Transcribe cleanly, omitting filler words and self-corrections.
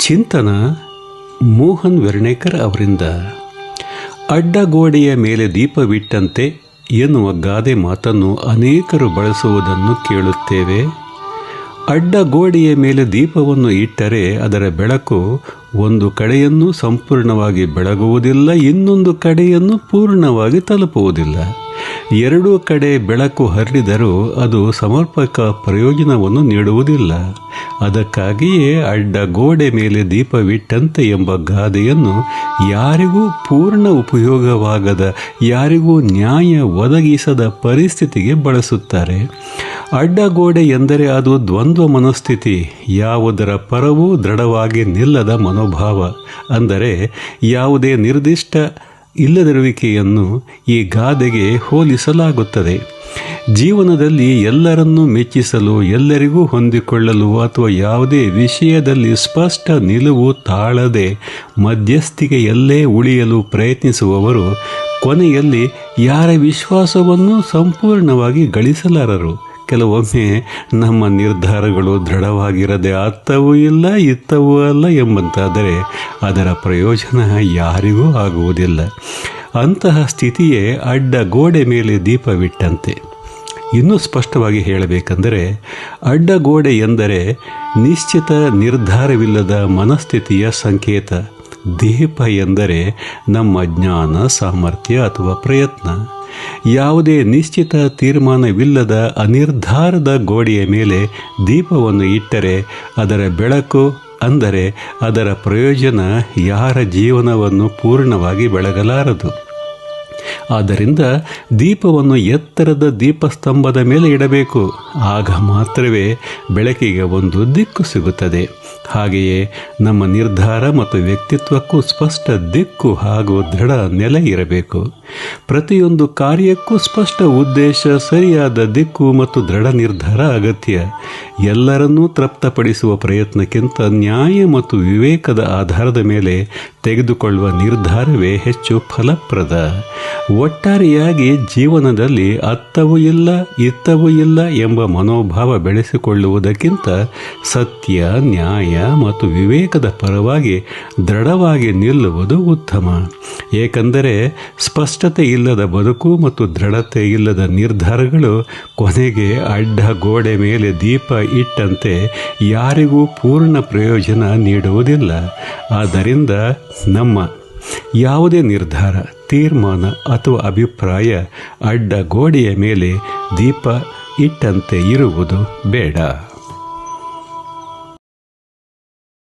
ಚಿಂತನ ಮೋಹನ್ ವೆರ್ಣೇಕರ್ ಅವರಿಂದ. ಅಡ್ಡಗೋಡೆಯ ಮೇಲೆ ದೀಪವಿಟ್ಟಂತೆ ಎನ್ನುವ ಗಾದೆ ಮಾತನ್ನು ಅನೇಕರು ಬಳಸುವುದನ್ನು ಕೇಳುತ್ತೇವೆ. ಅಡ್ಡಗೋಡೆಯ ಮೇಲೆ ದೀಪವನ್ನು ಇಟ್ಟರೆ ಅದರ ಬೆಳಕು ಒಂದು ಕಡೆಯನ್ನು ಸಂಪೂರ್ಣವಾಗಿ ಬೆಳಗುವುದಿಲ್ಲ, ಇನ್ನೊಂದು ಕಡೆಯನ್ನು ಪೂರ್ಣವಾಗಿ ತಲುಪುವುದಿಲ್ಲ. ಎರಡೂ ಕಡೆ ಬೆಳಕು ಹರಡಿದರೂ ಅದು ಸಮರ್ಪಕ ಪ್ರಯೋಜನವನ್ನು ನೀಡುವುದಿಲ್ಲ. ಅದಕ್ಕಾಗಿಯೇ ಅಡ್ಡಗೋಡೆ ಮೇಲೆ ದೀಪವಿಟ್ಟಂತೆ ಎಂಬ ಗಾದೆಯನ್ನು ಯಾರಿಗೂ ಪೂರ್ಣ ಉಪಯೋಗವಾಗದ, ಯಾರಿಗೂ ನ್ಯಾಯ ಒದಗಿಸದ ಪರಿಸ್ಥಿತಿಗೆ ಬಳಸುತ್ತಾರೆ. ಅಡ್ಡಗೋಡೆ ಎಂದರೆ ಅದು ದ್ವಂದ್ವ ಮನಸ್ಥಿತಿ, ಯಾವುದರ ಪರವೂ ದೃಢವಾಗಿ ನಿಲ್ಲದ ಮನೋಭಾವ. ಅಂದರೆ ಯಾವುದೇ ನಿರ್ದಿಷ್ಟ ಇಲ್ಲದಿರುವಿಕೆಯನ್ನು ಈ ಗಾದೆಗೆ ಹೋಲಿಸಲಾಗುತ್ತದೆ. ಜೀವನದಲ್ಲಿ ಎಲ್ಲರನ್ನೂ ಮೆಚ್ಚಿಸಲು, ಎಲ್ಲರಿಗೂ ಹೊಂದಿಕೊಳ್ಳಲು ಅಥವಾ ಯಾವುದೇ ವಿಷಯದಲ್ಲಿ ಸ್ಪಷ್ಟ ನಿಲುವು ತಾಳದೆ ಮಧ್ಯಸ್ಥಿಕೆಯಲ್ಲೇ ಉಳಿಯಲು ಪ್ರಯತ್ನಿಸುವವರು ಕೊನೆಯಲ್ಲಿ ಯಾರ ವಿಶ್ವಾಸವನ್ನು ಸಂಪೂರ್ಣವಾಗಿ ಗಳಿಸಲಾರರು. ಕೆಲವೊಮ್ಮೆ ನಮ್ಮ ನಿರ್ಧಾರಗಳು ದೃಢವಾಗಿರದೆ ಅತ್ತವೂ ಇಲ್ಲ ಇತ್ತವೂ ಅಲ್ಲ ಎಂಬಂತಾದರೆ ಅದರ ಪ್ರಯೋಜನ ಯಾರಿಗೂ ಆಗುವುದಿಲ್ಲ. ಅಂತಹ ಸ್ಥಿತಿಯೇ ಅಡ್ಡಗೋಡೆ ಮೇಲೆ ದೀಪವಿಟ್ಟಂತೆ. ಇನ್ನೂ ಸ್ಪಷ್ಟವಾಗಿ ಹೇಳಬೇಕೆಂದರೆ ಅಡ್ಡಗೋಡೆ ಎಂದರೆ ನಿಶ್ಚಿತ ನಿರ್ಧಾರವಿಲ್ಲದ ಮನಸ್ಥಿತಿಯ ಸಂಕೇತ. ದೀಪ ಎಂದರೆ ನಮ್ಮ ಜ್ಞಾನ, ಸಾಮರ್ಥ್ಯ ಅಥವಾ ಪ್ರಯತ್ನ. ಯಾವುದೇ ನಿಶ್ಚಿತ ತೀರ್ಮಾನವಿಲ್ಲದ ಅನಿರ್ಧಾರದ ಗೋಡೆಯ ಮೇಲೆ ದೀಪವನ್ನು ಇಟ್ಟರೆ ಅದರ ಬೆಳಕು, ಅಂದರೆ ಅದರ ಪ್ರಯೋಜನ ಯಾರ ಜೀವನವನ್ನು ಪೂರ್ಣವಾಗಿ ಬೆಳಗಲಾರದು. ಆದ್ದರಿಂದ ದೀಪವನ್ನು ಎತ್ತರದ ದೀಪಸ್ತಂಭದ ಮೇಲೆ ಇಡಬೇಕು. ಆಗ ಮಾತ್ರವೇ ಬೆಳಕಿಗೆ ಒಂದು ದಿಕ್ಕು ಸಿಗುತ್ತದೆ. ಹಾಗೆಯೇ ನಮ್ಮ ನಿರ್ಧಾರ ಮತ್ತು ವ್ಯಕ್ತಿತ್ವಕ್ಕೂ ಸ್ಪಷ್ಟ ದಿಕ್ಕು ಹಾಗೂ ದೃಢ ನೆಲೆ ಇರಬೇಕು. ಪ್ರತಿಯೊಂದು ಕಾರ್ಯಕ್ಕೂ ಸ್ಪಷ್ಟ ಉದ್ದೇಶ, ಸರಿಯಾದ ದಿಕ್ಕು ಮತ್ತು ದೃಢ ನಿರ್ಧಾರ ಅಗತ್ಯ. ಎಲ್ಲರನ್ನೂ ತೃಪ್ತಪಡಿಸುವ ಪ್ರಯತ್ನಕ್ಕಿಂತ ನ್ಯಾಯ ಮತ್ತು ವಿವೇಕದ ಆಧಾರದ ಮೇಲೆ ತೆಗೆದುಕೊಳ್ಳುವ ನಿರ್ಧಾರವೇ ಹೆಚ್ಚು ಫಲಪ್ರದ. ಒಟ್ಟಾರೆಯಾಗಿ ಜೀವನದಲ್ಲಿ ಅತ್ತವೂ ಇಲ್ಲ ಇತ್ತವೂ ಇಲ್ಲ ಎಂಬ ಮನೋಭಾವ ಬೆಳೆಸಿಕೊಳ್ಳುವುದಕ್ಕಿಂತ ಸತ್ಯ, ನ್ಯಾಯ ಮತ್ತು ವಿವೇಕದ ಪರವಾಗಿ ದೃಢವಾಗಿ ನಿಲ್ಲುವುದು ಉತ್ತಮ. ಏಕೆಂದರೆ ಸ್ಪಷ್ಟತೆ ಇಲ್ಲದ ಬದುಕು ಮತ್ತು ದೃಢತೆ ಇಲ್ಲದ ನಿರ್ಧಾರಗಳು ಕೊನೆಗೆ ಅಡ್ಡಗೋಡೆ ಮೇಲೆ ದೀಪ ಇಟ್ಟಂತೆ ಯಾರಿಗೂ ಪೂರ್ಣ ಪ್ರಯೋಜನ ನೀಡುವುದಿಲ್ಲ. ಆದ್ದರಿಂದ ನಮ್ಮ ಯಾವುದೇ ನಿರ್ಧಾರ, ತೀರ್ಮಾನ ಅಥವಾ ಅಭಿಪ್ರಾಯ ಅಡ್ಡಗೋಡೆಯ ಮೇಲೆ ದೀಪ ಇಟ್ಟಂತೆ ಇರುವುದು ಬೇಡ.